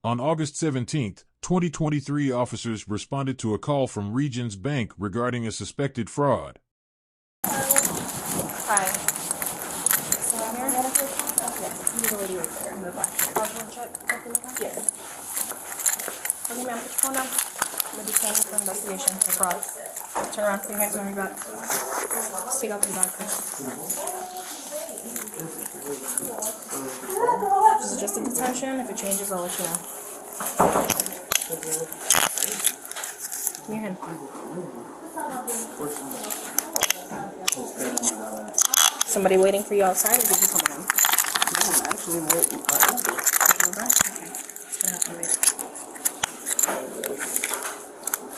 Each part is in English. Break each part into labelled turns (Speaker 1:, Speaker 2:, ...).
Speaker 1: On August 17, 2023, officers responded to a call from Regions Bank regarding a suspected fraud.
Speaker 2: Hi. So I'm here? Yes. You're the lady right there in the black. Fraudulent check? Yes. Okay, ma'am, put your phone down. I'm going to detain you for investigation for fraud. Turn around, put your hands on your back. Just take off your bag first. This is just a detention. If it changes, I'll let you know. Give me your hand. Somebody waiting for you outside, or did you come in?
Speaker 3: No, I'm actually waiting.
Speaker 2: Okay. Just gonna have to wait.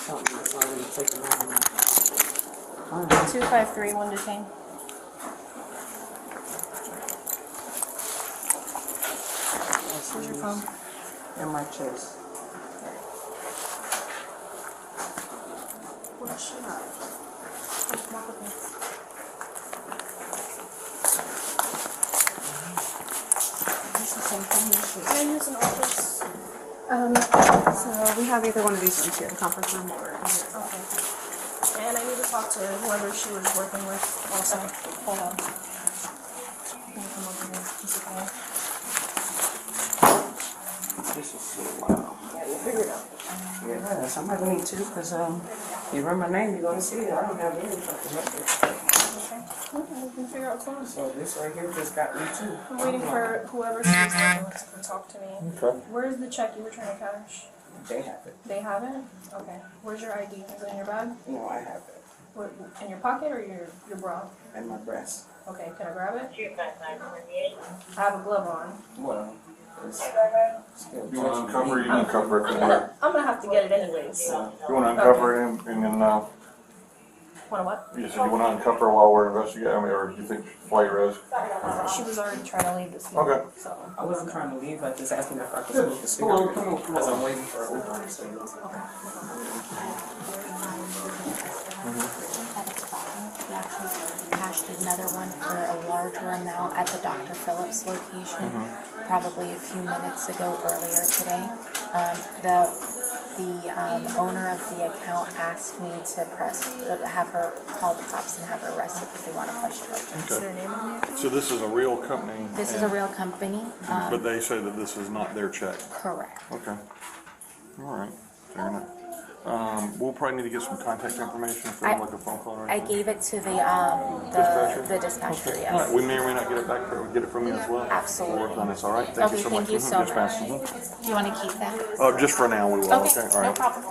Speaker 3: Something's already taken on.
Speaker 2: 253, one detained. Where's your phone?
Speaker 3: In my chest.
Speaker 2: What shut up. Come walk with me. Can I use an office?
Speaker 4: So we have either one of these rooms here, the conference room or in here.
Speaker 2: Okay. And I need to talk to whoever she was working with also. Hold on. Can you come over here? Is it okay?
Speaker 3: This is so loud.
Speaker 2: Yeah, we'll figure it out.
Speaker 3: Yeah, somebody need to, because you run my name, you're going to see it. I don't have any fucking record.
Speaker 2: Okay. We can figure out what's going on.
Speaker 3: So this right here just got me too.
Speaker 2: I'm waiting for whoever she was working with to talk to me.
Speaker 3: Okay.
Speaker 2: Where's the check you were trying to cash?
Speaker 3: They have it.
Speaker 2: They have it? Okay. Where's your ID? Is it in your bag?
Speaker 3: No, I have it.
Speaker 2: What, in your pocket or your bra?
Speaker 3: In my breast.
Speaker 2: Okay, can I grab it? I have a glove on.
Speaker 3: Well, it's still
Speaker 5: You want to uncover it, you can uncover it.
Speaker 2: I'm gonna have to get it anyways.
Speaker 5: You want to uncover it and then,
Speaker 2: Wanna what?
Speaker 5: you said you want to uncover while we're investigating, I mean, or you think flight risk?
Speaker 2: She was already trying to leave this evening,
Speaker 5: Okay.
Speaker 2: so.
Speaker 3: I wasn't trying to leave, I just asked him if I could smoke a cigarette. Because I'm waiting for Uber.
Speaker 6: We actually cashed another one for a larger amount at the Dr. Phillips location, probably a few minutes ago earlier today. The owner of the account asked me to have her call the cops and have her arrested because they want to question her.
Speaker 2: Is there a name on the account?
Speaker 5: So this is a real company?
Speaker 6: This is a real company.
Speaker 5: But they say that this is not their check?
Speaker 6: Correct.
Speaker 5: Okay. All right, fair enough. We'll probably need to get some contact information for them, like a phone call or
Speaker 6: I
Speaker 5: anything.
Speaker 6: gave it to
Speaker 5: Dispatcher?
Speaker 6: the dispatcher,
Speaker 5: Okay. All right,
Speaker 6: yes.
Speaker 5: we may or may not get it back, but we'll get it from you as well.
Speaker 6: Absolutely.
Speaker 5: We'll work on this, all right? Thank you
Speaker 6: Okay,
Speaker 5: so much.
Speaker 6: thank you so
Speaker 5: Yes, ma'am.
Speaker 6: much. Do you want to keep that?
Speaker 5: Just for now, we will.
Speaker 6: Okay,
Speaker 5: All
Speaker 6: no
Speaker 5: right.
Speaker 6: problem.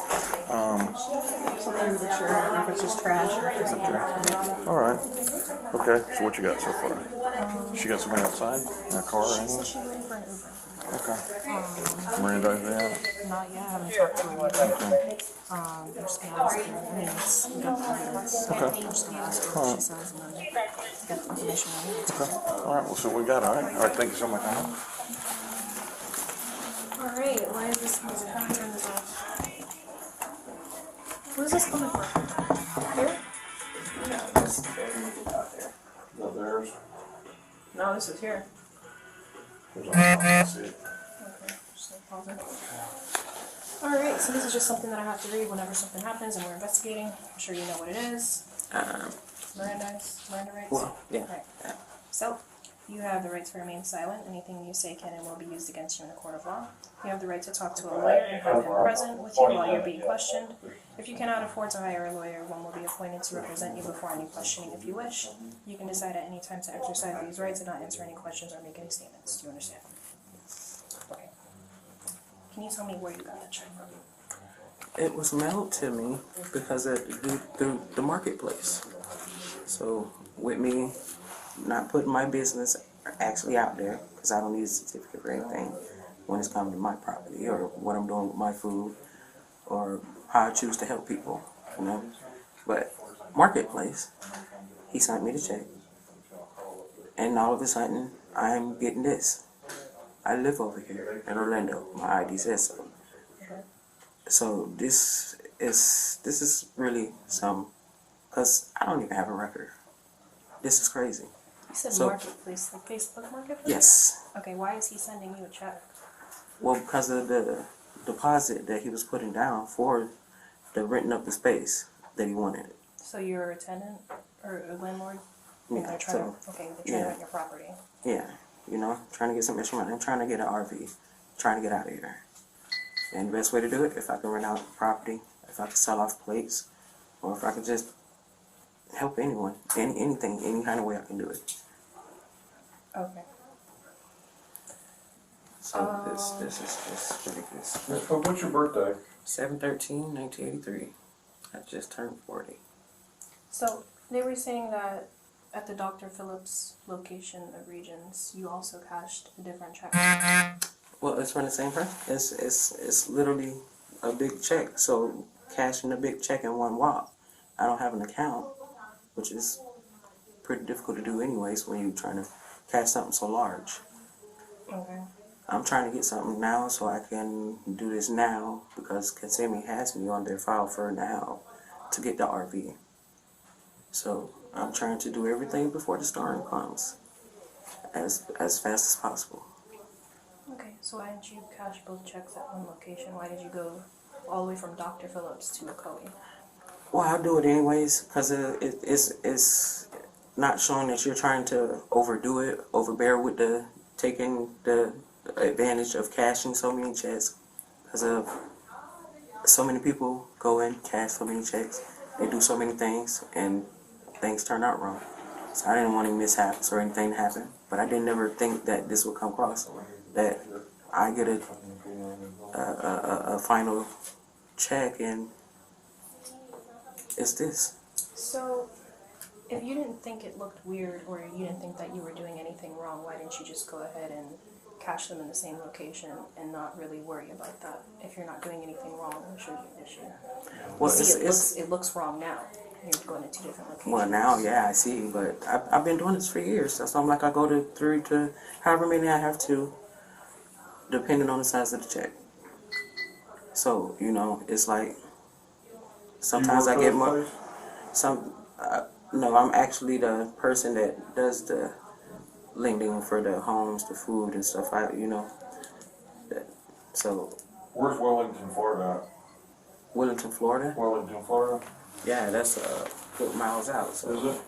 Speaker 4: Something that you're, if it's just trash or if it's something.
Speaker 5: All right. Okay, so what you got so far? She got somebody outside in a car or anything?
Speaker 2: She's waiting for an Uber.
Speaker 5: Okay. Miranda, yeah.
Speaker 4: Not yet, I haven't talked to her yet. I'm just gonna ask her. I mean, it's, we got the evidence.
Speaker 5: Okay.
Speaker 4: I'm just gonna ask her what she says and then get the information I need.
Speaker 5: Okay. All right, we'll see what we got, all right? All right, thank you so much, Anna.
Speaker 2: Alright, why is this music? How do I turn this off? Where's this coming from? Here?
Speaker 3: No, this is their music out there.
Speaker 5: Is that theirs?
Speaker 2: No, this is here.
Speaker 5: Let's see it.
Speaker 2: Okay, just like pause it. Alright, so this is just something that I have to read whenever something happens and we're investigating. I'm sure you know what it is. Miranda rights?
Speaker 3: Well, yeah.
Speaker 2: Right. So, you have the right to remain silent. Anything you say can and will be used against you in a court of law. You have the right to talk to a lawyer and have him present with you while you're being questioned. If you cannot afford to hire a lawyer, one will be appointed to represent you before any questioning if you wish. You can decide at any time to exercise these rights and not answer any questions or make any statements. Do you understand? Okay. Can you tell me where you got that check from?
Speaker 3: It was mailed to me because of the marketplace. So with me not putting my business actually out there, because I don't need a certificate for anything when it's coming to my property or what I'm doing with my food or how I choose to help people, you know. But marketplace, he sent me the check, and all of a sudden I'm getting this. I live over here in Orlando. My ID says so. So this is really some, because I don't even have a record. This is crazy.
Speaker 2: You said
Speaker 3: So-
Speaker 2: marketplace, like Facebook marketplace?
Speaker 3: Yes.
Speaker 2: Okay, why is he sending you a check?
Speaker 3: Well, because of the deposit that he was putting down for the renting of the space that he wanted.
Speaker 2: So you're a tenant or a landlord? And
Speaker 3: Yeah,
Speaker 2: they're trying
Speaker 3: so,
Speaker 2: to, okay, they're trying
Speaker 3: yeah.
Speaker 2: to rent your property.
Speaker 3: Yeah, you know, trying to get some extra money. I'm trying to get an RV, trying to get out of here. And the best way to do it, if I can rent out property, if I can sell off plates, or if I can just help anyone, anything, any kind of way I can do it.
Speaker 2: Okay.
Speaker 3: So this is ridiculous.
Speaker 5: Miss Pope, what's your birthday?
Speaker 3: 7/13/1983. I just turned 40.
Speaker 2: So they were saying that at the Dr. Phillips location of Regions, you also cashed a different check.
Speaker 3: Well, it's from the same person. It's literally a big check. So cashing a big check in one walk. I don't have an account, which is pretty difficult to do anyways when you're trying to cash something so large.
Speaker 2: Okay.
Speaker 3: I'm trying to get something now so I can do this now because Kissimmee has me on their file for now to get the RV. So I'm trying to do everything before the storm comes as fast as possible.
Speaker 2: Okay, so why didn't you cash both checks at one location? Why did you go all the way from Dr. Phillips to Ocoee?
Speaker 3: Well, I'll do it anyways because it's not showing that you're trying to overdo it, overbear with the taking the advantage of cashing so many checks because of so many people go in, cash so many checks, they do so many things, and things turn out wrong. So I didn't want any mishaps or anything to happen, but I didn't ever think that this would come across, that I get a final check and it's this.
Speaker 2: So, if you didn't think it looked weird or you didn't think that you were doing anything wrong, why didn't you just go ahead and cash them in the same location and not really worry about that? If you're not doing anything wrong, it shouldn't be an issue.
Speaker 3: Well,
Speaker 2: You see, it looks wrong now. You're going to 2 different locations.
Speaker 3: Well, now, yeah, I see, but I've been doing this for years. That's why I'm like, I go to 3 to however many I have to, depending on the size of the check. So, you know, it's like, sometimes I get more, no, I'm actually the person that does the lending for the homes, the food and stuff, so.
Speaker 5: Where's Wellington, Florida
Speaker 3: Wellington, Florida?
Speaker 5: at? Wellington, Florida?
Speaker 3: Yeah, that's good miles out. So.
Speaker 5: Is it?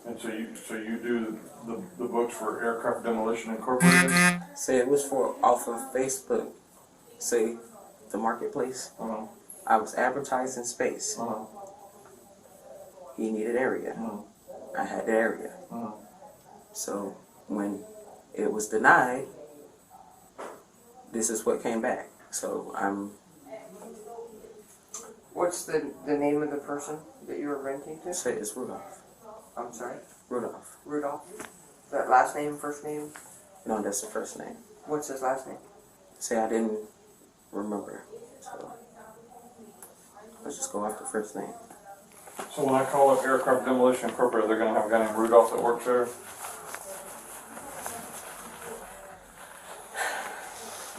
Speaker 5: And so you do the books for Aircraft Demolition Incorporated?
Speaker 3: Say it was off of Facebook. Say the marketplace.
Speaker 5: Uh-huh.
Speaker 3: I was advertising space.
Speaker 5: Uh-huh.
Speaker 3: He needed area.
Speaker 5: Uh-huh.
Speaker 3: I had the area.
Speaker 5: Uh-huh.
Speaker 3: So when it was denied, this is what came back. So I'm.
Speaker 7: What's the name of the person that you were renting to?
Speaker 3: Say it's Rudolph.
Speaker 7: I'm sorry?
Speaker 3: Rudolph.
Speaker 7: Rudolph? Is that last name, first name?
Speaker 3: No, that's the first name.
Speaker 7: What's his last name?
Speaker 3: Say I didn't remember. So let's just go off the first name.
Speaker 5: So when I call up Aircraft Demolition Incorporated, they're going to have a guy named Rudolph that works there?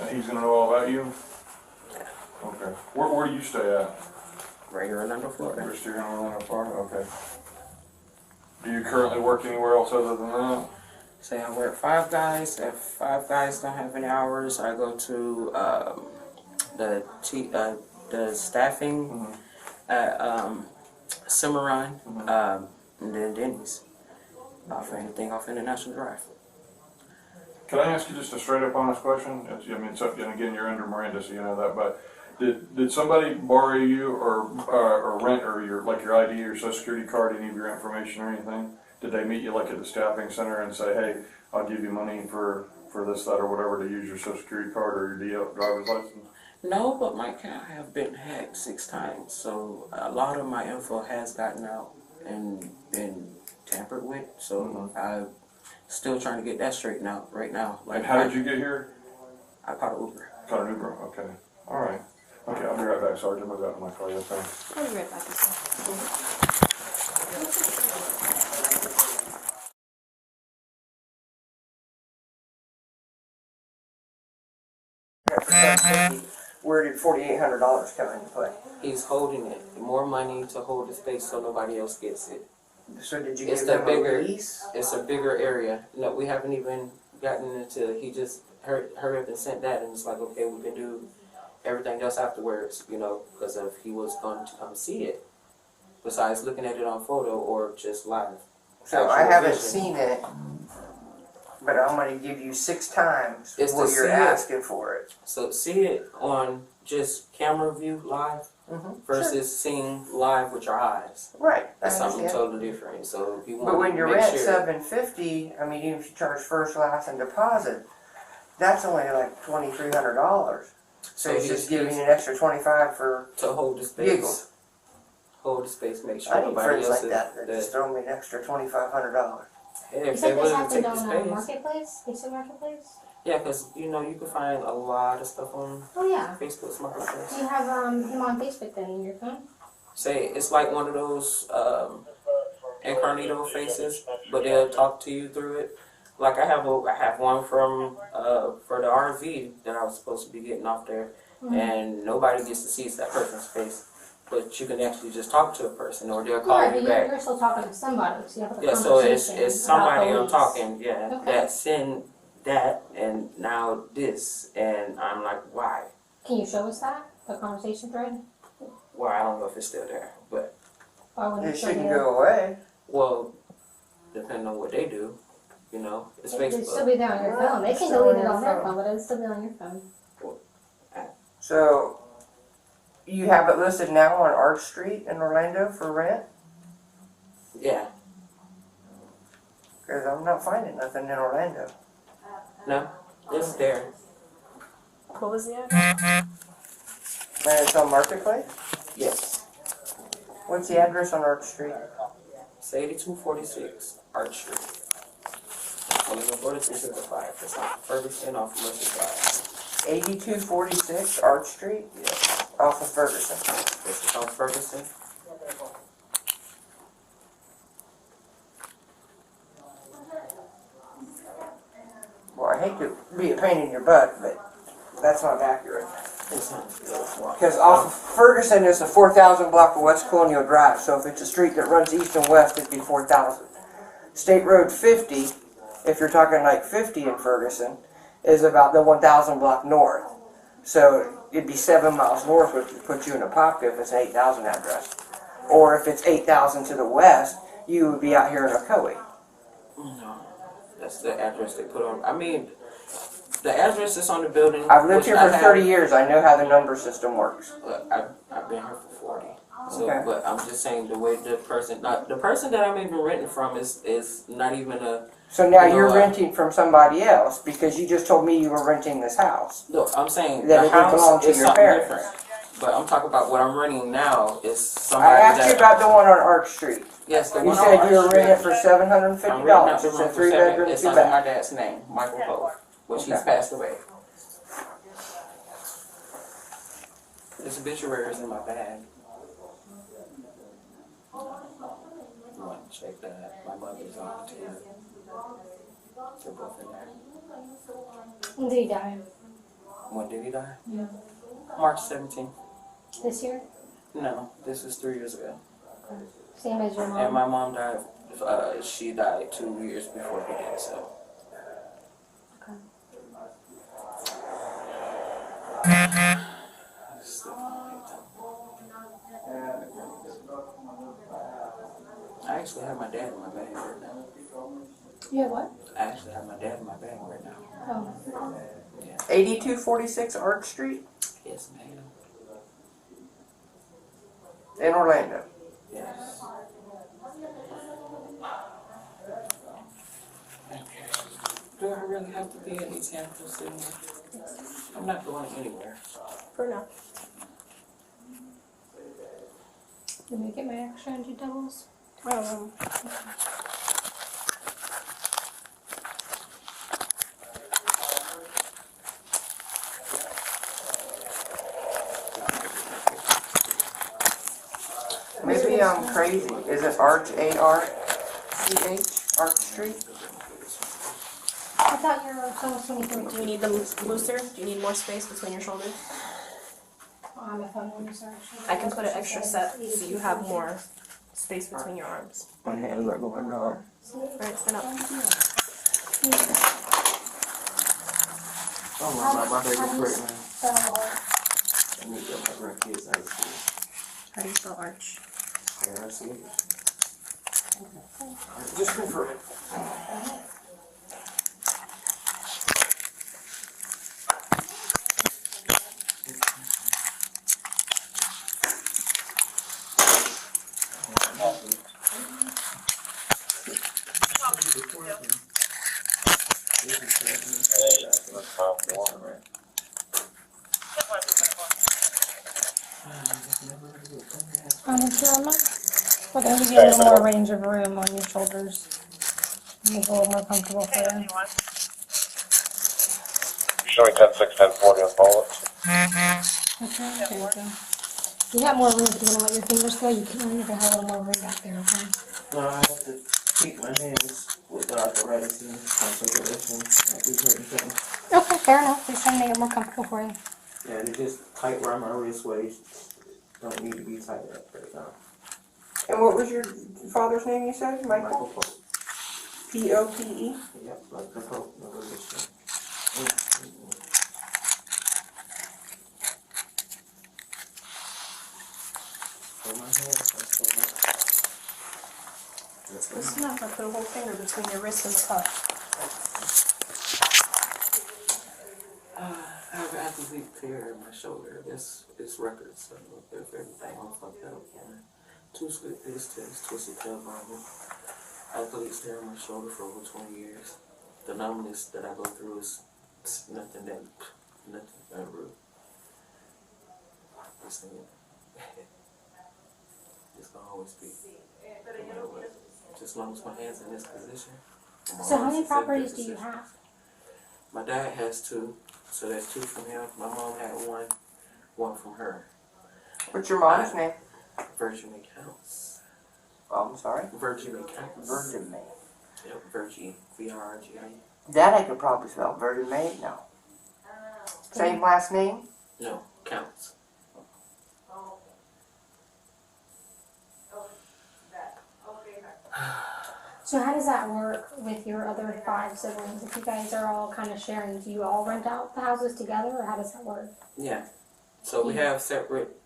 Speaker 5: And he's going to know all about you? Okay. Where do you stay at?
Speaker 3: Right here in Orlando, Florida.
Speaker 5: You're still in Orlando, Florida? Okay. Do you currently work anywhere else other than that?
Speaker 3: Say I work Five Guys. If Five Guys don't have any hours, I go to the staffing at Cimarron, and then Denny's. For anything off International Drive.
Speaker 5: Can I ask you just a straight up honest question? And again, you're under Miranda, so you know that, but did somebody borrow you or rent or your ID or social security card, any of your information or anything? Did they meet you like at the staffing center and say, hey, I'll give you money for this, that, or whatever to use your social security card or your driver's license?
Speaker 3: No, but my account have been hacked 6 times, so a lot of my info has gotten out and been tampered with. So I'm still trying to get that straightened out right now. Like,
Speaker 5: and how did you get here?
Speaker 3: I caught an Uber.
Speaker 5: Caught an Uber. Okay. All right. Okay, I'll be right back. Sergeant, I'll go out to my car. Yes, sir.
Speaker 2: I'll be right back.
Speaker 7: Where did $4,800 come into play?
Speaker 3: He's holding it. More money to hold the space so nobody else gets it.
Speaker 7: So did you
Speaker 3: It's
Speaker 7: give
Speaker 3: the
Speaker 7: them
Speaker 3: bigger.
Speaker 7: a lease?
Speaker 3: It's a bigger area. No, we haven't even gotten into. He just hurry up and sent that, and it's like, okay, we can do everything else afterwards, you know, because if he was going to come see it, besides looking at it on photo or just live.
Speaker 7: So
Speaker 3: Actual
Speaker 7: I haven't
Speaker 3: vision.
Speaker 7: seen it, but I'm gonna give you 6 times
Speaker 3: It's to
Speaker 7: what
Speaker 3: see
Speaker 7: you're
Speaker 3: it.
Speaker 7: asking for it.
Speaker 3: So see it on just camera view live versus seeing live with your eyes.
Speaker 7: Right.
Speaker 3: That's
Speaker 7: I
Speaker 3: something
Speaker 7: understand.
Speaker 3: totally different. So if you want
Speaker 7: But when
Speaker 3: to
Speaker 7: you
Speaker 3: make
Speaker 7: rent
Speaker 3: sure,
Speaker 7: $750, I mean, even if you charge first, last, and deposit, that's only like $2,300. So he's just giving you an extra $25 for
Speaker 3: to hold the space.
Speaker 7: giggles.
Speaker 3: Hold the space, make sure
Speaker 7: I need
Speaker 3: nobody
Speaker 7: friends
Speaker 3: else
Speaker 7: like that just throw me an extra $2,500.
Speaker 3: Hey,
Speaker 8: You
Speaker 3: if they
Speaker 8: said this
Speaker 3: willing to
Speaker 8: happened
Speaker 3: take the
Speaker 8: on
Speaker 3: space.
Speaker 8: Marketplace? Facebook Marketplace?
Speaker 3: Yeah, because you know you can find a lot of stuff on
Speaker 8: Oh yeah.
Speaker 3: Facebook's marketplace.
Speaker 8: Do you have him on Facebook then in your phone?
Speaker 3: Say it's like one of those incognito faces, but they'll talk to you through it. Like I have one from for the RV that I was supposed to be getting off there, and nobody gets to see that person's face. But you can actually just talk to a person, or they'll call
Speaker 8: Yeah, but
Speaker 3: you back.
Speaker 8: you're still talking to somebody, so you have a
Speaker 3: Yeah, so it's
Speaker 8: conversation
Speaker 3: somebody
Speaker 8: about
Speaker 3: I'm
Speaker 8: police.
Speaker 3: talking, yeah,
Speaker 8: Okay.
Speaker 3: that send that and now this, and I'm like, why?
Speaker 8: Can you show us that? The conversation thread?
Speaker 3: Well, I don't know if it's still there, but
Speaker 8: Why wouldn't
Speaker 7: It
Speaker 8: it show
Speaker 7: shouldn't
Speaker 8: you?
Speaker 7: go away.
Speaker 3: well, depending on what they do, you know, it's
Speaker 8: It'd still
Speaker 3: Facebook.
Speaker 8: be there on your phone. They can
Speaker 7: Still
Speaker 8: delete
Speaker 7: on
Speaker 8: it
Speaker 7: your
Speaker 8: on their
Speaker 7: phone.
Speaker 8: phone, but it'd still be on your phone.
Speaker 7: So you have it listed now on Arch Street in Orlando for rent?
Speaker 3: Yeah,
Speaker 7: Because I'm not finding nothing in Orlando.
Speaker 3: no, it's there.
Speaker 2: What was the ad?
Speaker 7: And it's on Marketplace?
Speaker 3: Yes,
Speaker 7: What's the address on Arch Street?
Speaker 3: it's 8246 Arch Street. Only 4365. It's on Ferguson off of Mercer Drive.
Speaker 7: 8246 Arch Street?
Speaker 3: Yes,
Speaker 7: Off of Ferguson.
Speaker 3: this is on Ferguson.
Speaker 7: Well, I hate to be a pain in your butt, but that's not accurate.
Speaker 3: It's on
Speaker 7: Because off of Ferguson is the 4,000 block of West Colonial Drive, so if it's a street that runs east and west, it'd be 4,000. State Road 50, if you're talking like 50 in Ferguson, is about the 1,000 block north. So it'd be 7 miles north, which would put you in a pocket if it's an 8,000 address. Or if it's 8,000 to the west, you would be out here in Ocoee.
Speaker 3: No, that's the address they put on. I mean, the address is on the building.
Speaker 7: I've lived
Speaker 3: which
Speaker 7: here
Speaker 3: I
Speaker 7: for
Speaker 3: have-
Speaker 7: 30 years. I know how the number system works.
Speaker 3: I've been here for 40. So,
Speaker 7: Okay.
Speaker 3: but I'm just saying the way the person that I'm even renting from is not even a.
Speaker 7: So now
Speaker 3: You know
Speaker 7: you're
Speaker 3: what?
Speaker 7: renting from somebody else because you just told me you were renting this house.
Speaker 3: Look, I'm saying
Speaker 7: That
Speaker 3: the
Speaker 7: it would belong
Speaker 3: house
Speaker 7: to
Speaker 3: is
Speaker 7: your
Speaker 3: something
Speaker 7: parents.
Speaker 3: different. But I'm talking about what I'm renting now is
Speaker 7: I
Speaker 3: somebody
Speaker 7: asked
Speaker 3: that.
Speaker 7: you about the one on Arch Street.
Speaker 3: Yes, the
Speaker 7: You
Speaker 3: one on
Speaker 7: said
Speaker 3: Arch
Speaker 7: you were
Speaker 3: Street.
Speaker 7: renting it for
Speaker 3: I'm
Speaker 7: $750.
Speaker 3: renting out the
Speaker 7: It's
Speaker 3: room
Speaker 7: a
Speaker 3: for seven.
Speaker 7: 3-bedroom,
Speaker 3: It's
Speaker 7: 2
Speaker 3: under my
Speaker 7: bath.
Speaker 3: dad's name, Michael Cove, which he's
Speaker 7: Okay.
Speaker 3: passed away. This obituary is in my bag. You want to check that? My mother's on too. They're both in there.
Speaker 8: When did he die?
Speaker 3: When did he die?
Speaker 8: Yeah.
Speaker 3: March 17th.
Speaker 8: This year?
Speaker 3: No, this is 3 years ago.
Speaker 8: Same as your mom?
Speaker 3: And my mom died. She died 2 years before he did. So.
Speaker 8: Okay.
Speaker 3: I actually have my dad in my bag right now.
Speaker 8: You have what?
Speaker 3: I actually have my dad in my bag right now.
Speaker 8: Oh.
Speaker 7: 8246 Arch Street
Speaker 3: Yes, ma'am.
Speaker 7: in Orlando.
Speaker 3: Yes. Okay. Do I really have to be in East Hampton City? I'm not going anywhere.
Speaker 2: For now.
Speaker 8: Let me get my extra 100 doubles.
Speaker 7: Maybe I'm crazy. Is it Arch, A-R-C-H, Arch Street?
Speaker 8: I thought you were almost 23.
Speaker 2: Do you need them looser? Do you need more space between your shoulders?
Speaker 8: Oh, I'm a phone user actually.
Speaker 2: I can put an extra set so you have more space between your arms.
Speaker 7: My hands are going down.
Speaker 2: Alright, stand up.
Speaker 3: my baby's
Speaker 8: How do you
Speaker 3: pregnant.
Speaker 8: spell arch?
Speaker 3: I need to get my grandkids out of school.
Speaker 2: How do you spell arch?
Speaker 3: Yeah, I see. Just confirm it.
Speaker 8: It's your mind. We're going to give you a little more range of room on your shoulders. Make it a little more comfortable for you.
Speaker 9: You're showing 10-6, 10-40 on bullets.
Speaker 8: Okay, there you go. You got more room if you want to let your fingers go. You can have a little more room back there, okay?
Speaker 3: No, I have to keep my hands with the arthritis and circulation. I do certain things.
Speaker 8: Okay, fair enough. Just trying to make it more comfortable for you.
Speaker 3: Yeah, they're just tight around my wrist waist. Don't need to be tight up right now.
Speaker 7: And what was your father's name you said?
Speaker 3: Michael
Speaker 7: Michael?
Speaker 3: Pope.
Speaker 7: P-O-P-E?
Speaker 3: Yep, like the Pope. No religion. Hold my hand.
Speaker 2: Listen up, I put a whole finger between your wrist and the cuff.
Speaker 3: I have an athlete tear in my shoulder. It's records, so if everything all fucked up. Two slip discs, twisted tailbone. Athlete's tear in my shoulder for over 20 years. The numbness that I go through is nothing ever. It's gonna always be. Just as long as my hand's in this position.
Speaker 8: So how many properties do you have?
Speaker 3: My dad has 2, so that's 2 from him. My mom had 1 from her.
Speaker 7: What's your mom's name?
Speaker 3: Virgin accounts.
Speaker 7: Oh, I'm sorry?
Speaker 3: Virgin accounts.
Speaker 7: Virgin Maid.
Speaker 3: Yep, Virgin. V-R-G-I.
Speaker 7: That I could probably spell. Virgin Maid? No. Same last name?
Speaker 3: No, counts.
Speaker 8: So how does that work with your other 5 siblings? If you guys are all kind of sharing, do you all rent out the houses together, or how does that work?
Speaker 3: Yeah. So we have separate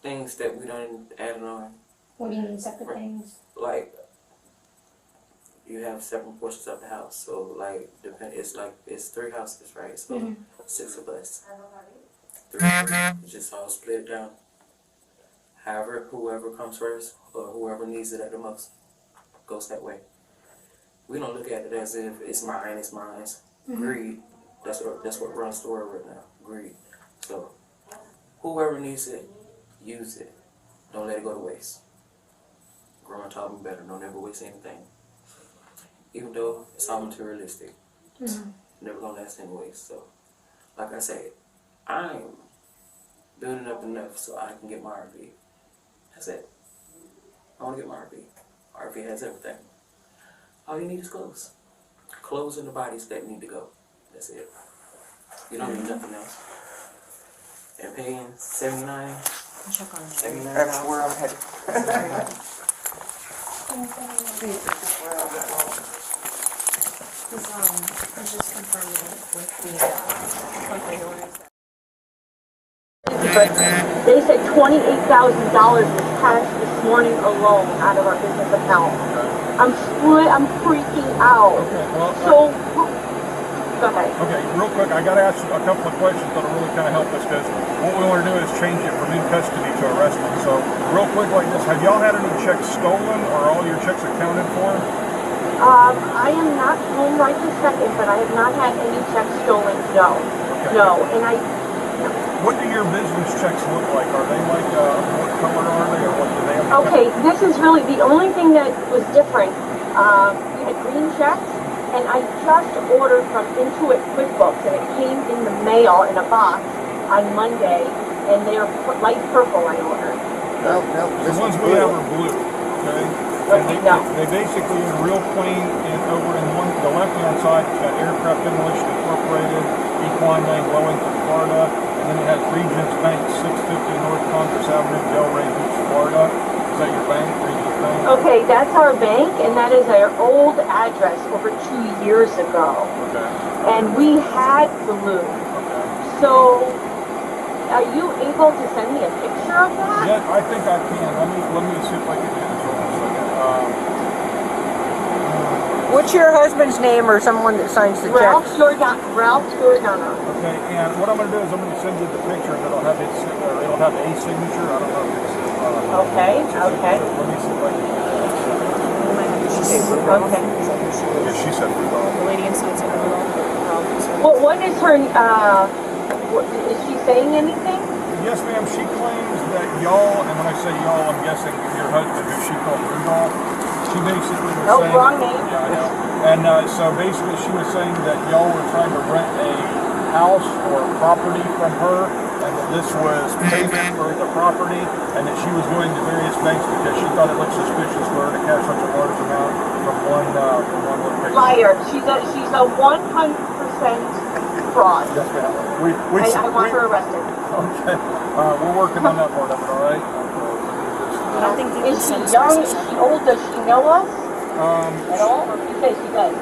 Speaker 3: things that we don't add on.
Speaker 8: What do you mean separate things?
Speaker 3: Like, you have separate portions of the house. So, like, it's 3 houses, right? So, 6 of us. 3. It's just all split down. However, whoever comes first, or whoever needs it at the most, goes that way. We don't look at it as if it's mine, it's mine. Greed. That's what runs the world right now. Greed. So, whoever needs it, use it. Don't let it go to waste. Grandma taught me better. Don't ever waste anything. Even though it's all materialistic. Never gonna last anyways. So, like I said, I'm building up enough so I can get my RV. That's it. I want to get my RV. RV has everything. All you need is clothes. Clothes and the bodies that need to go. That's it. You don't need nothing else. And paying $79.
Speaker 7: That's where I'm headed.
Speaker 2: I'm just confirming with the company owners.
Speaker 10: They said $28,000 was cashed this morning alone out of our business account. I'm freaking out.
Speaker 5: Okay, well,
Speaker 10: So, go ahead.
Speaker 5: okay, real quick, I got to ask a couple of questions that'll really kind of help us, because what we want to do is change it from in custody to arrestment. So, real quick like this, have y'all had any checks stolen, or all your checks accounted for?
Speaker 10: I am not home right this second, but I have not had any checks stolen, no.
Speaker 5: Okay.
Speaker 10: No, and
Speaker 5: What do your business checks look like? Are they like, what color are they, or what do they have?
Speaker 10: okay, this is really the only thing that was different. We had green checks, and I just ordered from Intuit QuickBooks, and it came in the mail in a box on Monday, and they're light purple I ordered.
Speaker 7: No,
Speaker 5: The ones we have are blue, okay? And they basically are real plain, and over in the left-hand side, it's got Aircraft Demolition Incorporated, Equine Lane, Wellington, Florida, and then it has Regions Bank, 650 North Congress Avenue, Delray Beach, Florida. Is that your bank, Regions Bank?
Speaker 10: Okay, that's our bank, and that is our old address over 2 years ago.
Speaker 5: Okay.
Speaker 10: And we had blue. So, are you able to send me a picture of that?
Speaker 5: Yeah, I think I can. Let me see if I can do this. Hold on a second.
Speaker 7: What's your husband's name or someone that signs the check?
Speaker 10: Ralph Giordano.
Speaker 5: Okay, and what I'm going to do is I'm going to send you the picture, and it'll have a signature. I don't know if it's.
Speaker 10: Okay.
Speaker 5: Let me see if I can.
Speaker 10: Okay.
Speaker 5: Yeah, she said Rudolph.
Speaker 2: The lady inside said Rudolph.
Speaker 10: Well, what is her, is she saying anything?
Speaker 5: Yes, ma'am. She claims that y'all, and when I say y'all, I'm guessing your husband, who she called Rudolph. She basically was saying.
Speaker 10: Wrong name.
Speaker 5: Yeah, I know. And so basically, she was saying that y'all were trying to rent a house or property from her, and that this was payment for the property, and that she was going to various banks because she thought it looked suspicious for her to cash such a large amount from one location.
Speaker 10: Liar. She's a 100% fraud.
Speaker 5: Yes, ma'am.
Speaker 10: I want her arrested.
Speaker 5: Okay. We're working on that part of it, all right?
Speaker 2: I don't think
Speaker 10: Is she young? Is she old? Does she know us at all? Or you say she does?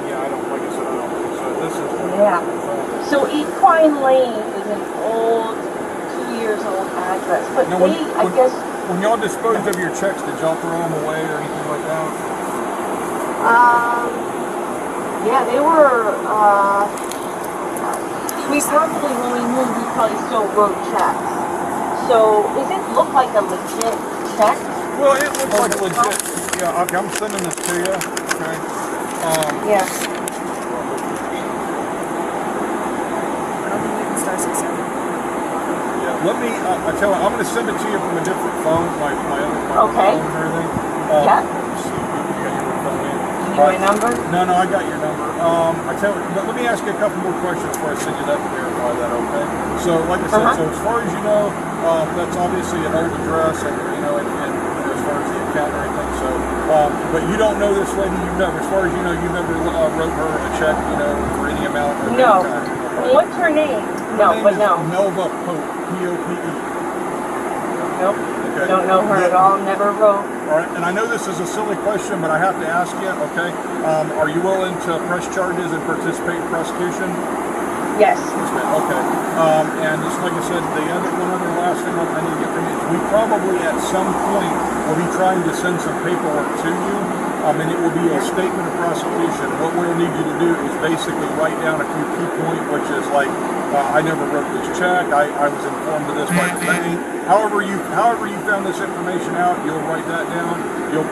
Speaker 5: Yeah, I don't, like I said, I don't think so. This is.
Speaker 10: Yeah. So Equine Lane is an old, 2 years old address, but
Speaker 5: Now,
Speaker 10: I guess.
Speaker 5: When y'all disposed of your checks, did y'all throw them away or anything like that?
Speaker 10: Yeah, they were. We probably, when we moved, we probably still wrote checks. So, does it look like a legit check?
Speaker 5: Well, it looks like legit. Yeah, okay, I'm sending this to you. Okay.
Speaker 10: Yeah.
Speaker 5: Yeah. Let me. I tell you, I'm going to send it to you from a different phone, my other
Speaker 10: Okay.
Speaker 5: phone and everything.
Speaker 10: Yeah.
Speaker 5: Let's see, you got your phone in.
Speaker 10: My number?
Speaker 5: No, I got your number. I tell you, but let me ask you a couple more questions before I send you that to verify that, okay? So, like I said, so as far as you know, that's obviously an old address, and as far as the account or anything. So, but you don't know this lady. You've never, as far as you know, you never wrote her a check, for any amount. Or
Speaker 10: No.
Speaker 5: any time.
Speaker 10: What's her name?
Speaker 5: Her name is Melva Pope, P-O-P-E.
Speaker 10: Nope.
Speaker 5: Okay.
Speaker 10: Don't know her at all. Never wrote.
Speaker 5: All right, and I know this is a silly question, but I have to ask you, okay? Are you willing to press charges and participate in prosecution?
Speaker 10: Yes.
Speaker 5: Yes, ma'am. Okay. And just like I said, one other last thing I need to get from you is we probably at some point will be trying to send some paperwork to you, and it will be a statement of prosecution. What we'll need you to do is basically write down a few key points, which is like, I never wrote this check. I was informed of this by the bank. However you found this information out, you'll write that down. If you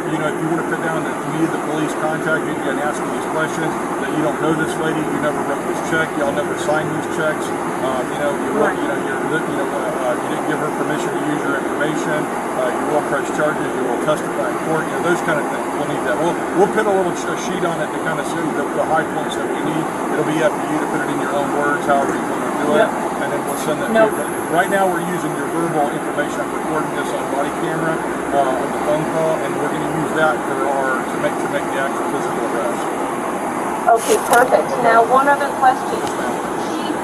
Speaker 5: want to put down that me, the police, contacted you and asked me these questions, that you don't know this lady, you never wrote this check, y'all never signed these checks. You didn't give her permission to use your information. You will press charges. You will testify in court. Those kind of things. We'll need that. We'll put a little sheet on it to kind of see the high points that we need. It'll be up to you to put it in your own words, however you want to do it, and then we'll send that to you. But right now, we're using your verbal information. I'm recording this on body camera on the phone call, and we're going to use that to make the actual physical arrest.
Speaker 10: Okay, perfect. Now, one other question.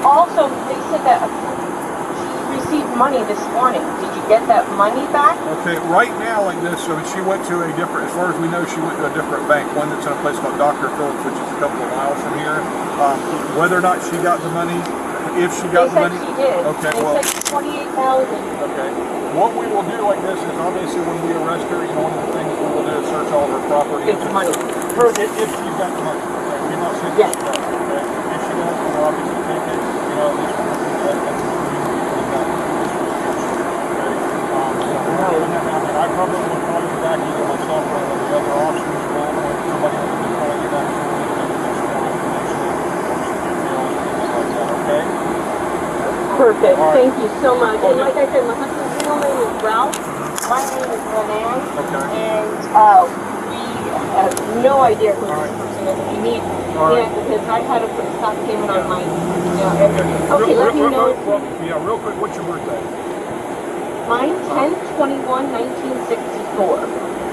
Speaker 10: They said that she received money this morning. Did you get that money back?
Speaker 5: Okay, right now like this, so she went to as far as we know, she went to a different bank, one that's in a place called Dr. Phillips, which is a couple of miles from here. Whether or not she got the money, if she got the money.
Speaker 10: She did.
Speaker 5: Okay,
Speaker 10: they said $28,000.
Speaker 5: Okay. What we will do like this is obviously when we arrest her, one of the things we will do is search all of her property.
Speaker 10: It's money.
Speaker 5: If she's got the money. Okay, we're not saying she does. Okay. If she does, we'll obviously take it. At least we'll do that. I probably will call you back, either myself or one of the other officers, or somebody else will call you back. Okay?
Speaker 10: Perfect. Right. Thank you so much. And like I said, my husband's real name is Ralph. My name is Renan. Okay. And we have no idea who this person is. We need, because I had to put a stop payment on mine. Okay, let me know.
Speaker 5: Real quick, what's your birthday?
Speaker 10: Mine, 10/21/1964.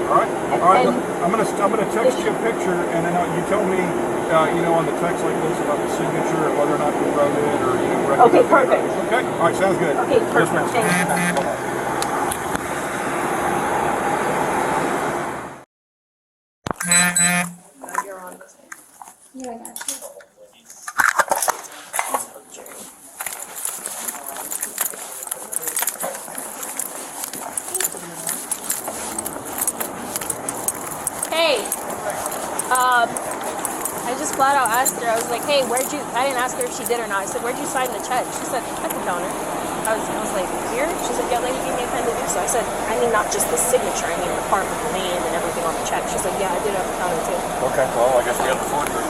Speaker 5: All right. I'm gonna text you a picture, and then you tell me, on the text like this about the signature and whether or not you wrote it or
Speaker 10: Okay, perfect.
Speaker 5: Okay. All right, sounds good.
Speaker 10: Okay, perfect.
Speaker 5: Yes, ma'am.
Speaker 10: Thanks.
Speaker 2: Yeah, I got you. just flat out asked her. I was like, hey, I didn't ask her if she did or not. I said, where'd you sign the check? She said, at the counter. I was like, here? She said, yeah, lady gave me a pen to do so. I said, I mean, not just the signature. I mean, the part with the name and everything on the check. She said, yeah, I did it at the counter too.
Speaker 5: Okay, well, I guess we got the forgery.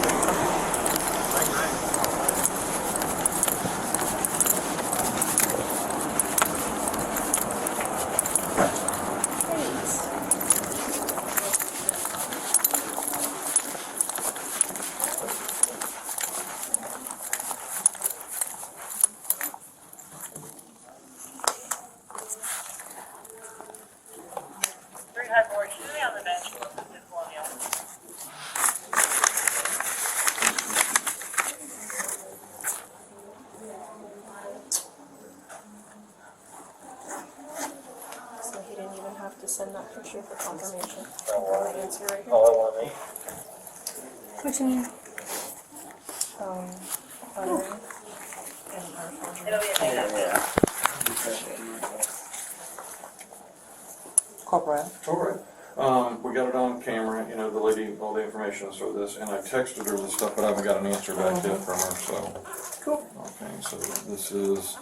Speaker 2: So he didn't even have to send that picture for confirmation. The answer right here.
Speaker 9: All I want to eat.
Speaker 8: What you mean?
Speaker 2: Buttering and our forgery.
Speaker 7: Corporal.
Speaker 5: All right. We got it on camera, you know, the lady, all the information and so this, and I texted her the stuff, but I haven't got an answer back yet from her, so.
Speaker 7: Cool.
Speaker 5: Okay, so this is,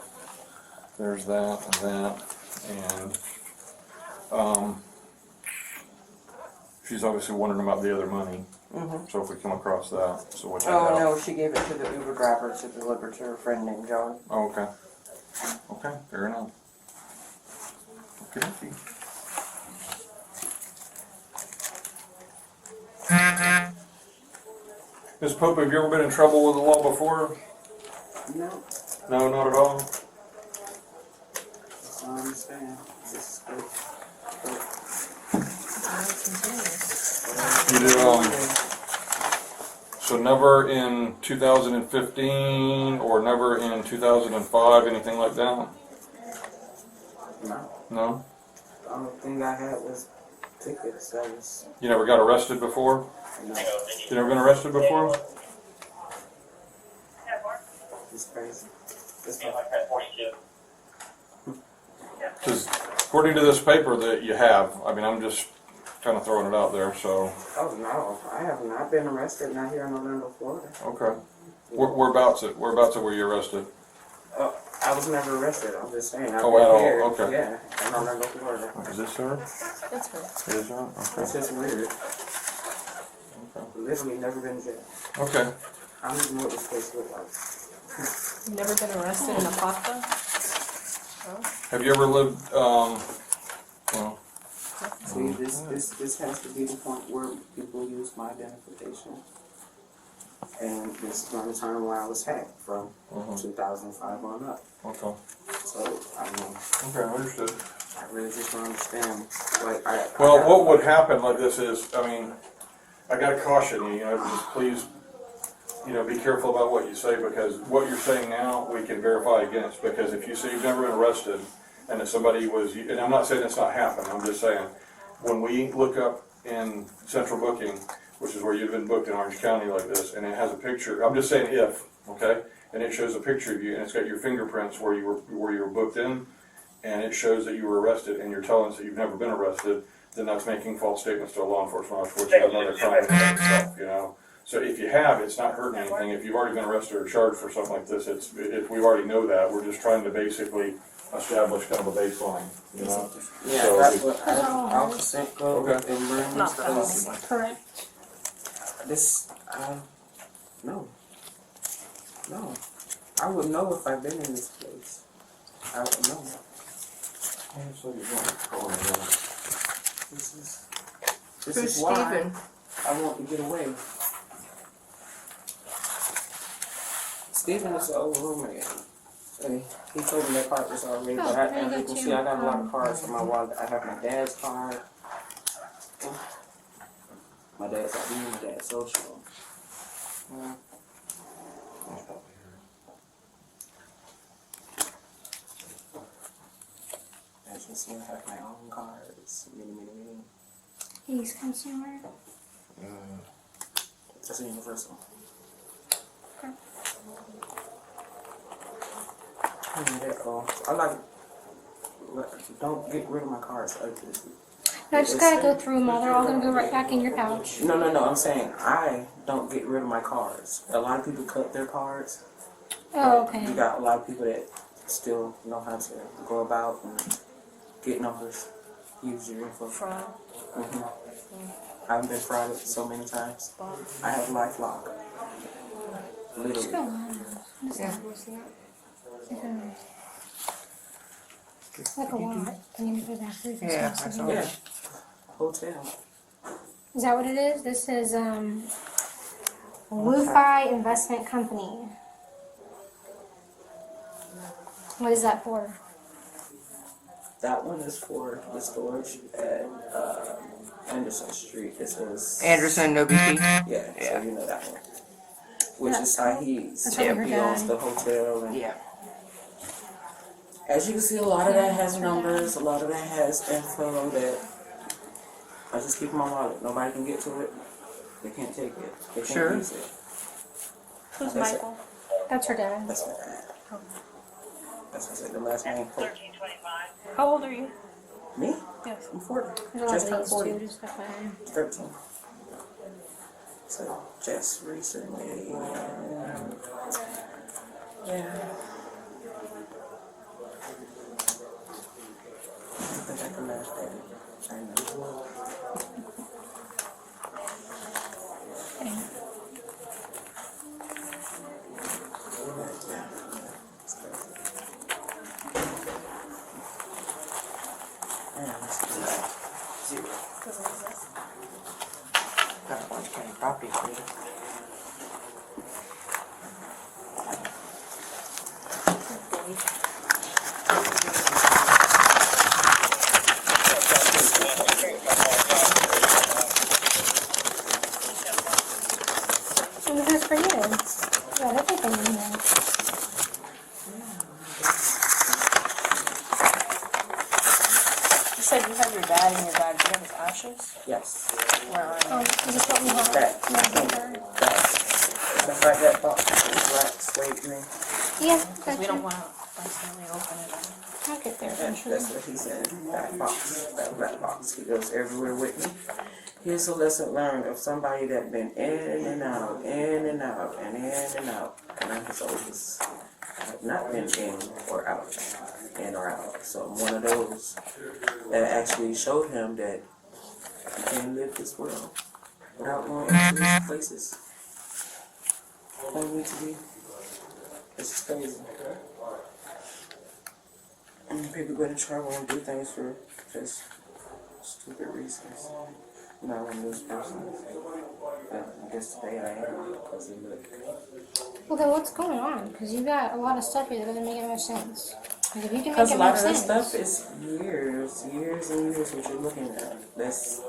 Speaker 5: there's that and that, and, she's obviously wondering about the other money. So if we come across that, so what that
Speaker 7: Oh,
Speaker 5: help?
Speaker 7: no, she gave it to the Uber driver to deliver to her friend named John.
Speaker 5: Oh, okay. Okay, fair enough. Okay, okay. Ms. Pope, have you ever been in trouble with the law before?
Speaker 3: No,
Speaker 5: No, not at all?
Speaker 3: I understand. This is good.
Speaker 5: You did, so never in 2015 or never in 2005, anything like that?
Speaker 3: No.
Speaker 5: No?
Speaker 3: The only thing I had was tickets. That was,
Speaker 5: You never got arrested before?
Speaker 3: no,
Speaker 5: You never been arrested before?
Speaker 3: it's crazy. It's
Speaker 9: Yeah, like that 42.
Speaker 5: Because according to this paper that you have, I mean, I'm just kind of throwing it out there, so,
Speaker 3: Oh, no, I have not been arrested, not here in Orlando, Florida.
Speaker 5: okay. Whereabouts were you arrested?
Speaker 3: I was never arrested, I'm just saying. I've
Speaker 5: Oh,
Speaker 3: been
Speaker 5: at all,
Speaker 3: here,
Speaker 5: okay.
Speaker 3: Yeah, in Orlando, Florida.
Speaker 5: Is this her?
Speaker 2: That's her.
Speaker 5: It is her?
Speaker 3: It's just weird.
Speaker 5: Okay.
Speaker 3: Literally never been in jail.
Speaker 5: Okay.
Speaker 3: I don't even know what this place looked like.
Speaker 2: You've never been arrested in a pasta?
Speaker 5: Have you ever lived, well,
Speaker 3: See, this has to be the point where people use my identification. And this is around the time where I was hacked from 2005 on up.
Speaker 5: okay.
Speaker 3: So, I mean,
Speaker 5: Okay, understood.
Speaker 3: I really just don't understand. Like,
Speaker 5: Well, what would happen like this is, I mean, I gotta caution you, you know, just please, you know, be careful about what you say, because what you're saying now, we can verify against, because if you say you've never been arrested, and that somebody was, and I'm not saying it's not happened, I'm just saying, when we look up in central booking, which is where you've been booked in Orange County like this, and it has a picture, I'm just saying if, okay, and it shows a picture of you, and it's got your fingerprints where you were booked in, and it shows that you were arrested, and you're telling us that you've never been arrested, then that's making false statements to a law enforcement officer, which is another crime in itself, you know. So if you have, it's not hurting anything. If you've already been arrested or charged for something like this, we already know that. We're just trying to basically establish kind of a baseline, you know.
Speaker 3: Yeah,
Speaker 5: So
Speaker 3: that's
Speaker 5: if-
Speaker 3: what I'll just go
Speaker 5: Okay.
Speaker 3: and bring
Speaker 2: Not
Speaker 3: this.
Speaker 2: false.
Speaker 8: Correct.
Speaker 3: This, no. No. I would know if I've been in this place. I would know. This is why
Speaker 4: Steven?
Speaker 3: I want to get away. Steven is the old roommate. And he told me that card was already, but as you can see, I got a lot of cards in my wallet. I have my dad's card. My dad's ID, my dad's social. As you can see, I have my own cards. Many.
Speaker 8: He's consumer.
Speaker 3: That's a universal.
Speaker 8: Okay.
Speaker 3: I like, don't get rid of my cards.
Speaker 8: No, I just gotta go through them all. They're all gonna go right back in your pouch.
Speaker 3: No. I'm saying I don't get rid of my cards. A lot of people cut their cards.
Speaker 8: Oh,
Speaker 3: but
Speaker 8: okay.
Speaker 3: You got a lot of people that still know how to go about and get numbers, use your info.
Speaker 2: Fraud.
Speaker 3: I've been frauded so many times. I have LifeLock.
Speaker 8: Just
Speaker 3: Literally.
Speaker 8: go on. It's like a lot. Can you put that through?
Speaker 7: Yeah, I saw
Speaker 3: Yeah. Hotel.
Speaker 8: Is that what it is? This is Wi-Fi Investment Company. What is that for?
Speaker 3: That one is for the storage at Anderson Street. This is
Speaker 7: Anderson, no BP.
Speaker 3: Yeah, so you know that one. Which is Saeed's.
Speaker 8: That's what
Speaker 3: He
Speaker 8: her
Speaker 3: owns
Speaker 8: dad.
Speaker 3: the hotel. And
Speaker 7: Yeah.
Speaker 3: as you can see, a lot of that has numbers. A lot of that has info that I just keep in my wallet. Nobody can get to it. They can't take it. They can't
Speaker 7: Sure.
Speaker 3: use it.
Speaker 2: Who's
Speaker 3: That's it.
Speaker 2: Michael?
Speaker 8: That's her dad.
Speaker 3: That's my dad. That's what I said. The last name. Pope.
Speaker 2: How old are you?
Speaker 3: Me?
Speaker 2: Yes.
Speaker 3: I'm 40.
Speaker 8: There's a lot
Speaker 3: Just
Speaker 8: of
Speaker 3: turned
Speaker 8: these
Speaker 3: 40.
Speaker 8: too. Just FYI.
Speaker 3: 13. So just recently, yeah. I think I can laugh at it. I know. Zero.
Speaker 7: Got a bunch of county property.
Speaker 8: And this is for you. Yeah, everything in here.
Speaker 2: You said you have your dad in your bag. Do you have his ashes?
Speaker 3: Yes.
Speaker 2: Where are they?
Speaker 8: Is this what we have?
Speaker 3: That.
Speaker 8: Yeah, paper.
Speaker 3: That's like that box. Black suede green.
Speaker 8: Yeah,
Speaker 2: Because we don't want to accidentally open it.
Speaker 8: I'll get there
Speaker 3: That's
Speaker 8: eventually.
Speaker 3: what he said. That box. That black box. He goes everywhere with me. Here's a lesson learned of somebody that been in and out, in and out, and in and out. And I'm his oldest. I've not been in or out, in or out. So I'm one of those that actually showed him that you can't live this world without going into these places. Don't need to be. It's just crazy. And people go to travel and do things for just stupid reasons. I'm not one of those persons. I guess today I am because of look.
Speaker 8: Well, then what's going on? Because you got a lot of stuff here that doesn't make any sense. Like, if you can make
Speaker 3: Because
Speaker 8: it
Speaker 3: a lot
Speaker 8: make
Speaker 3: of this
Speaker 8: sense.
Speaker 3: stuff is years and years what you're looking at. That's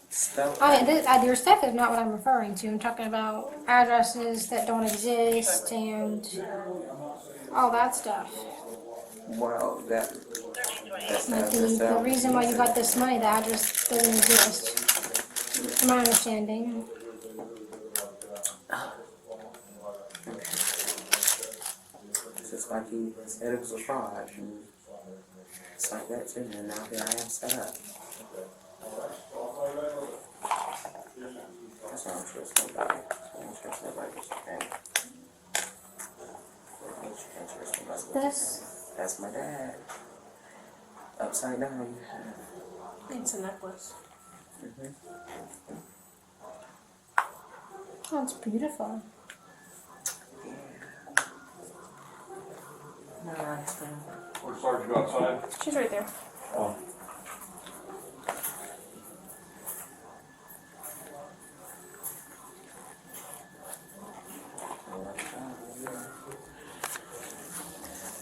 Speaker 3: stuff.
Speaker 8: I mean, your stuff is not what I'm referring to. I'm talking about addresses that don't exist and all that stuff.
Speaker 3: Well, that's
Speaker 8: Like the reason why you got this money, the address doesn't exist. From my understanding.
Speaker 3: It's just like he said it was a fraud. And it's like that too. And now here I am set up. That's why I don't trust nobody. I don't trust nobody. And I can't trust nobody.
Speaker 8: This,
Speaker 3: That's my dad. Upside down, you have.
Speaker 2: It's a necklace.
Speaker 8: oh, it's beautiful.
Speaker 3: No, I understand.
Speaker 5: Where's Sergeant go outside?
Speaker 2: She's right there.
Speaker 5: Oh.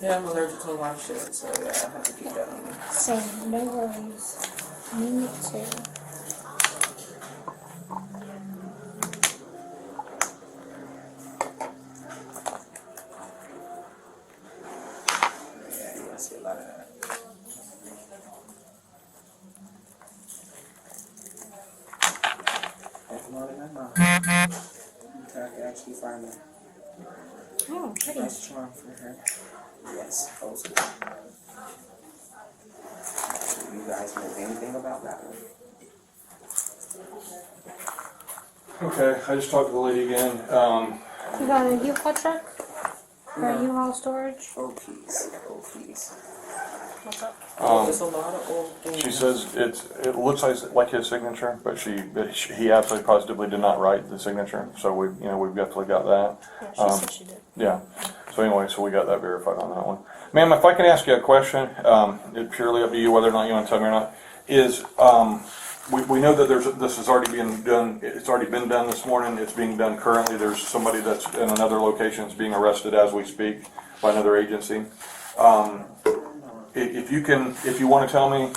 Speaker 3: Yeah, I'm allergic to a lot of shit, so yeah, I have to keep that on me.
Speaker 8: Same, no worries. Me too.
Speaker 3: Yeah, you want to see a lot of that. That's more than my mom. Until I can actually find a
Speaker 8: Oh, pretty.
Speaker 3: nice charm for her. Yes, also. Do you guys know anything about that one?
Speaker 5: Okay, I just talked to the lady again.
Speaker 8: You got a U-Haul truck? Or a U-Haul storage?
Speaker 3: Ocoee's.
Speaker 2: What's up?
Speaker 3: There's a lot of old things.
Speaker 5: She says it looks like his signature, but he absolutely positively did not write the signature. So we've definitely got that.
Speaker 2: Yeah, she said she did.
Speaker 5: Yeah. So anyway, so we got that verified on that one. Ma'am, if I can ask you a question, it's purely up to you whether or not you want to tell me or not. Is we know that this has already been done. It's already been done this morning. It's being done currently. There's somebody that's in another location that's being arrested as we speak by another agency. If you want to tell me,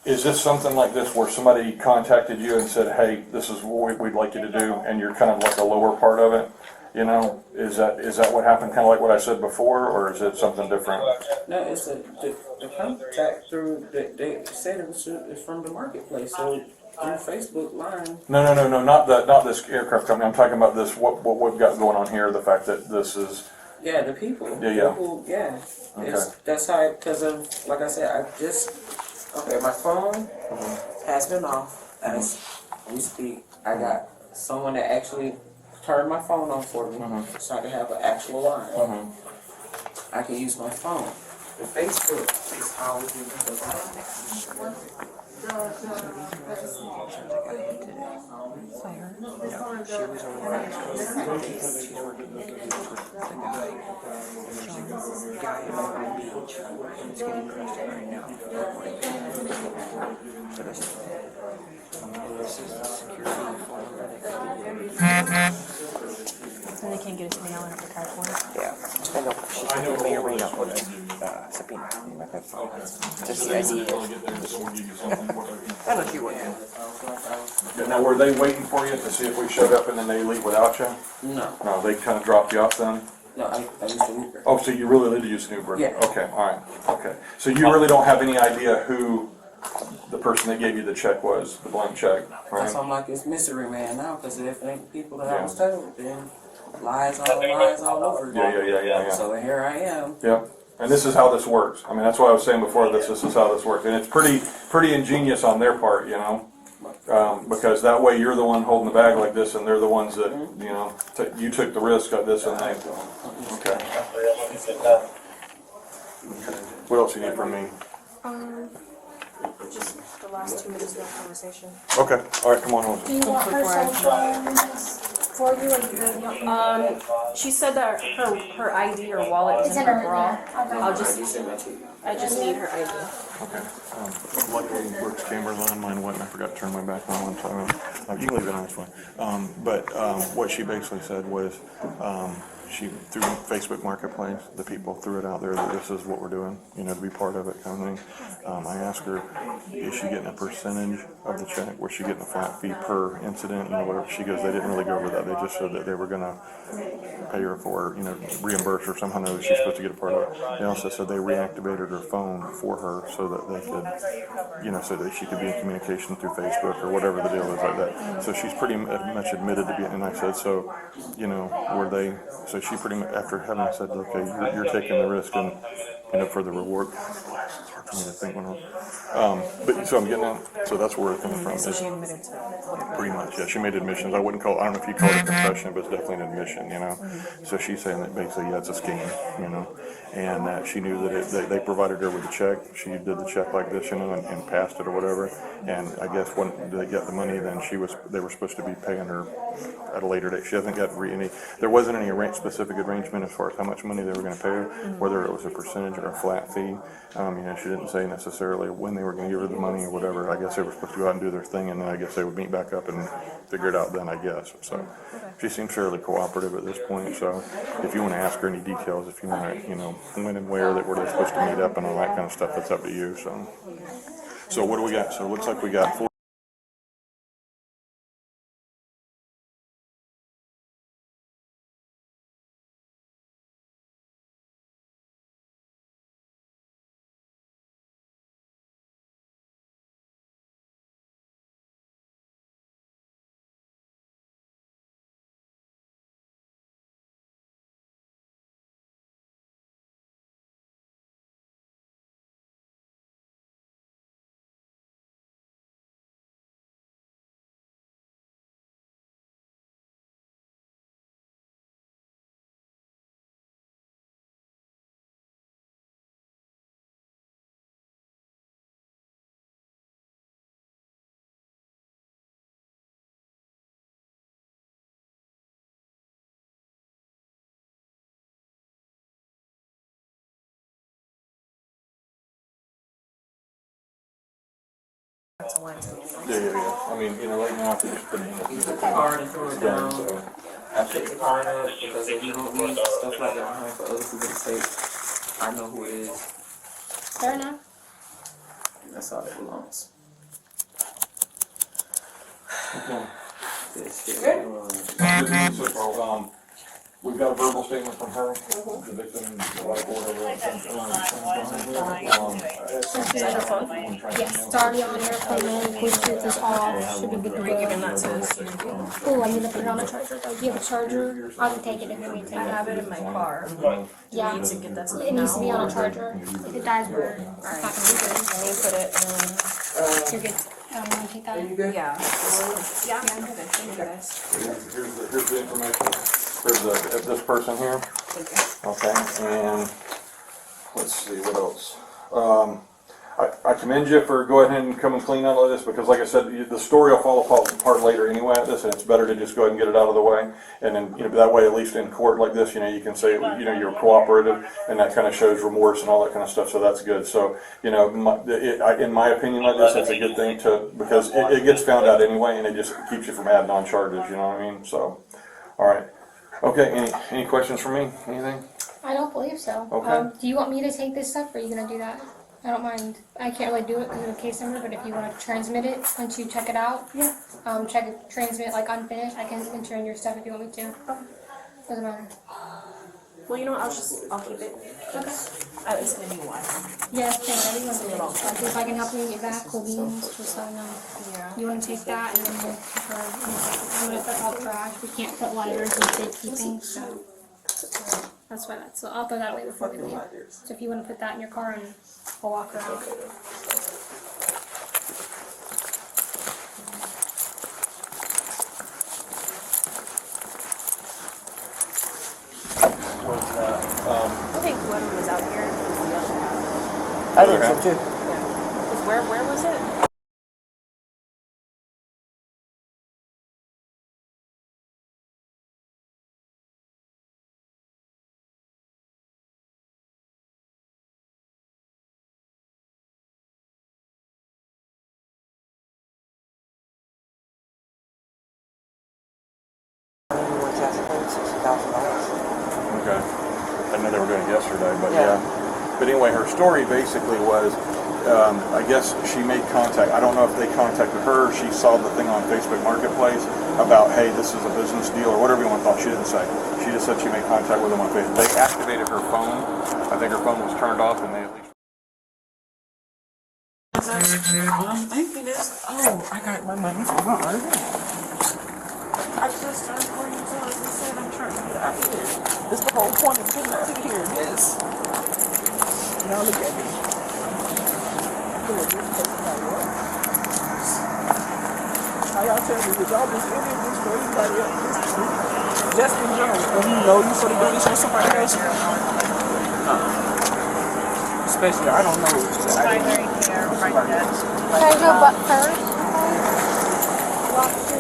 Speaker 5: is this something like this where somebody contacted you and said, "Hey, this is what we'd like you to do," and you're kind of like the lower part of it? You know, is that what happened? Kind of like what I said before, or is it something different?
Speaker 3: No, it's the contact through. They said it's from the marketplace, so through Facebook line.
Speaker 5: No, not this aircraft company. I'm talking about this. What we've got going on here. The fact that this is.
Speaker 3: Yeah, the people.
Speaker 5: Yeah.
Speaker 3: People, yeah.
Speaker 5: Okay.
Speaker 3: That's how, because of, like I said, my phone has been off as we speak. I got someone that actually turned my phone on for me, so I can have an actual line. I can use my phone. The Facebook is how we do the
Speaker 2: So they can't get it to me now in California.
Speaker 3: Yeah, I know. She's giving me a ring up with a subpoena. Just the idea. I know she would.
Speaker 5: Now, were they waiting for you to see if we showed up and then they leave without you?
Speaker 3: No.
Speaker 5: No, they kind of dropped you off then?
Speaker 3: No, I used to Uber.
Speaker 5: Oh, so you really did use an Uber?
Speaker 3: Yeah.
Speaker 5: Okay, all right, okay. So you really don't have any idea who the person that gave you the check was, the blank check,
Speaker 3: That's
Speaker 5: right?
Speaker 3: why I'm like this mystery man now, because if it ain't people that I was told, then lies all over again.
Speaker 5: Yeah.
Speaker 3: So here I am.
Speaker 5: Yeah, and this is how this works. I mean, that's what I was saying before, this is how this works. And it's pretty ingenious on their part, you know? Because that way you're the one holding the bag like this, and they're the ones that, you know, you took the risk of this and they. Okay. What else you need from me?
Speaker 2: Just the last 2 minutes of the conversation.
Speaker 5: Okay, all right, come on home.
Speaker 8: Do you want her social for you, or you?
Speaker 2: She said that her ID or wallet is in her bra. I just need her ID.
Speaker 5: Okay. Luckily, Brooke's camera's on. Mine wasn't. I forgot to turn my back on. So you can leave it on. It's fine. But what she basically said was, she through Facebook Marketplace, the people threw it out there that this is what we're doing, you know, to be part of it, kind of thing. I asked her, is she getting a percentage of the check? Was she getting a flat fee per incident? You know, whatever. She goes, they didn't really go over that. They just said that they were going to pay her for, you know, reimburse her somehow. That she's supposed to get a part of it. They also said they reactivated her phone for her so that they could, you know, so that she could be in communication through Facebook or whatever the deal is like that. So she's pretty much admitted to being, and I said, so, you know, were they, so she pretty much, after having said, okay, you're taking the risk and, you know, for the reward. It's hard for me to think when but so I'm getting out, so that's where it's coming from.
Speaker 2: So she admitted to whatever.
Speaker 5: Pretty much, yeah. She made admissions. I wouldn't call, I don't know if you call it a confession, but it's definitely an admission, you know. So she's saying that basically, yeah, it's a scheme, you know. And she knew that they provided her with a check. She did the check like this, you know, and passed it or whatever. And I guess when they got the money, then they were supposed to be paying her at a later date. She hasn't got any, there wasn't any specific arrangement as far as how much money they were going to pay her, whether it was a percentage or a flat fee. You know, she didn't say necessarily when they were going to give her the money or whatever. I guess they were supposed to go out and do their thing, and then I guess they would meet back up and figure it out then, I guess. So she seems fairly cooperative at this point. So if you want to ask her any details, if you want to, you know, when and where that we're supposed to meet up and all that kind of stuff, it's up to you. So what do we got? So it looks like we got
Speaker 2: that's a lens.
Speaker 5: Yeah. I mean, right now, I think it's pretty
Speaker 3: Hard and throw it down.
Speaker 5: so.
Speaker 3: I pick the card up because if you don't leave stuff like that behind for other people to take, I know who it is.
Speaker 8: Fair enough.
Speaker 3: That's all that belongs.
Speaker 5: Okay.
Speaker 3: This shit.
Speaker 5: We've got a verbal statement from her, the victim, the wife, or whatever.
Speaker 8: Yes, it's already on your phone. Bluetooth is off. Should be good to go.
Speaker 2: And that says,
Speaker 8: Oh, I need to put it on a charger though. Do you have a charger? I can take it if you need to
Speaker 2: I
Speaker 8: take
Speaker 2: have it in my car.
Speaker 8: it. Yeah.
Speaker 2: To get that
Speaker 8: It needs to be on a charger. If it dies, we're not gonna be good.
Speaker 2: Let me put it in.
Speaker 8: You're good. Want to take that?
Speaker 2: Yeah. Yeah, I'm good. Thank you guys.
Speaker 5: Here's the information. Here's this person here. Okay, and let's see, what else? I commend you for going ahead and come and clean out all this, because like I said, the story will fall apart later anyway at this, and it's better to just go ahead and get it out of the way. And then, that way, at least in court like this, you can say, you're cooperative, and that kind of shows remorse and all that kind of stuff, so that's good. So, in my opinion like this, it's a good thing because it gets found out anyway, and it just keeps you from adding on charges, you know what I mean? So, all right. Okay, any questions for me? Anything?
Speaker 8: I don't believe so.
Speaker 5: Okay.
Speaker 8: Do you want me to take this stuff, or are you gonna do that? I don't mind. I can't really do it because of the case number, but if you want to transmit it once you check it out, transmit it like unfinished. I can enter in your stuff if you want me to. Doesn't matter.
Speaker 2: Well, you know what? I'll keep it.
Speaker 8: Okay.
Speaker 2: It's gonna be one.
Speaker 8: Yeah, whatever you want to do. Like, if I can help you get back, cool beans, just let me know.
Speaker 2: Yeah.
Speaker 8: You want to take that, and then we'll keep her. I'm gonna put all trash. We can't put lighters and safekeeping, so that's why that's. So I'll throw that away before we leave. So if you want to put that in your car, and we'll walk around.
Speaker 2: I think whoever was out here was the other one.
Speaker 7: I think so too.
Speaker 2: Because where was it?
Speaker 7: $60,000.
Speaker 5: Okay. I know they were doing it yesterday, but yeah. But anyway, her story basically was, I guess she made contact. I don't know if they contacted her. She saw the thing on Facebook Marketplace about, hey, this is a business deal or whatever you want to call it. She didn't say. She just said she made contact with them on Facebook. They activated her phone. I think her phone was turned off, and they at least.
Speaker 3: I'm thinking this. Oh, I got my money from her. I just started going to and said I'm trying to get out of here. This the whole point of getting out of here. Yes. Now look at me. How y'all tell me? Would y'all just end this for anybody else? Just in general. When you know you sort of doing this for somebody else. Especially, I don't know.
Speaker 8: Can I go butt first? Walk through.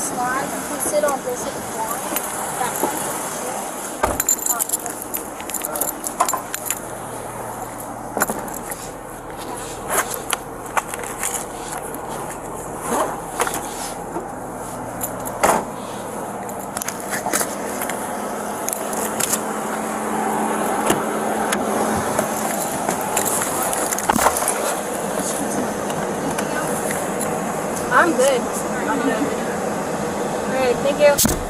Speaker 8: Slide. You can sit on this if you want. That one.
Speaker 2: I'm good.
Speaker 8: Alright, thank you.